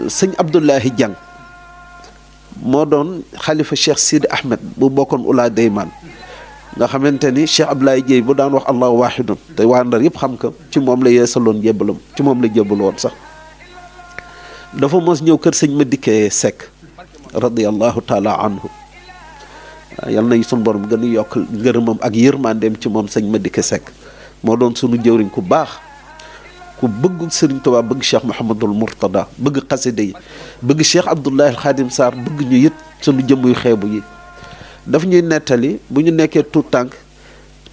sëñ Abdoulahi Diang moo doon xalifa Cheikh Sidi Ahmed bu bokkoon Ula Deyman nga xamante ni Cheikh Abdoulaye Dieye bu daan wax allahu wahidun te waa Ndar yëpp xam ko ci moom la yeesaloon jébbalam ci moom la jébbal woon sax dafa mos ñëw kër sëñ Madické Seck radiyallahu taala anhu yal na sunu borom gën a yokk ngërëmam ak yërmandeem ci moom sëñ Madické Seck moo doon sunu jëwriñ ku baax ku bëgg Sëriñ Tuubaa bëgg Cheikh Mouhamadul Mourtada bëgg xasida yi bëgg Cheikh Abdoulahi Khadim Sarr bëgg ñu it sunu jëmmuy xeebu yi daf ñuy nettali bu ñu nekkee tuut tànk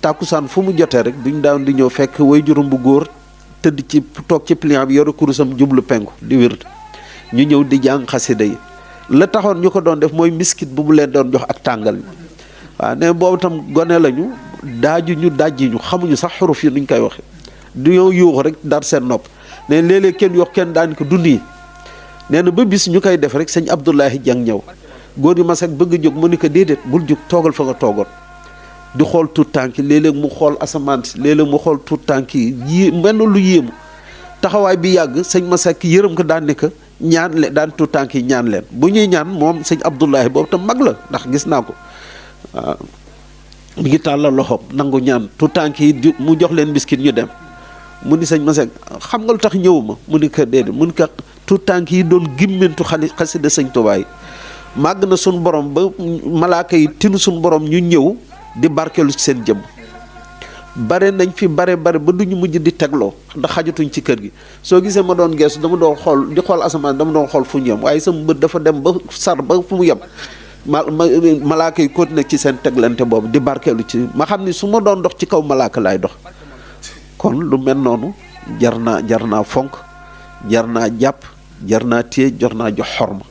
tàkkusaan fu mu jotee rek duñ daan di ñëw fekk way juróom bu góor tëdd ci toog ci pliant bi yore kurusam jublu penku di wér ñu ñëw di jàng xasida yi la taxoon ñu ko doon def mooy miskit bu mu leen doon jox ak tàngal waaw ne boobu tam gone lañu daaju ñu dajji ñu xamuñu sax xuruf yi nuñ koy waxe du ñoo yuuxu rek dar seen nopp ne léeg-léeg kenn yox kenn daan ko dund yi nee na ba bis ñu koy def rek sëñ Abdoulahi Diang ñëw góor gi masak bëgg jóg mu ni ko déedéet bul jóg toogal fa nga toogoon di xool tuut tànk yi léeg-léeg mu xool asamaan si léeg-léeg mu xool tuut tànk yi mel na lu yéemu taxawaay bi yàgg sëñ masak yërëm ko daan ne ko ñaan leen daan tuut tànk yi ñaan leen bu ñuy ñaan moom sëñ Abdoulahi boobu tam mag la ndax gis naa ko waaw mi ngi tàllal loxoom nangu ñaan tuut tànk yi mu jox leen biskit ñu dem mu ni sëñ Masek xam nga lu tax ñëwuma mu ni ko déedéet mu ni ko tuut tànk yi doon gimmentu xasida sëñ Tuubaa yi màgg na suñ borom ba malaaka yi tinu suñ borom ñu ñëw di barkeelu ci seen jëm bare nañ fi bare ba duñu mujj di tegloo ndax xajatuñ ci kër gi soo gisee ma doon geesu dama doon xool di xool asamaan dama doon xool fu ñu yem waaye sama bët dafa dem ba sar ba fu mu yem malaaka yi continué ci seen teglante boobu di barkeelu ci ma xam ni su ma doon dox ci kaw malaaka laay dox kon lu mel noonu jar naa fonk jar naa jàpp jar naa téye jar naa jox xorma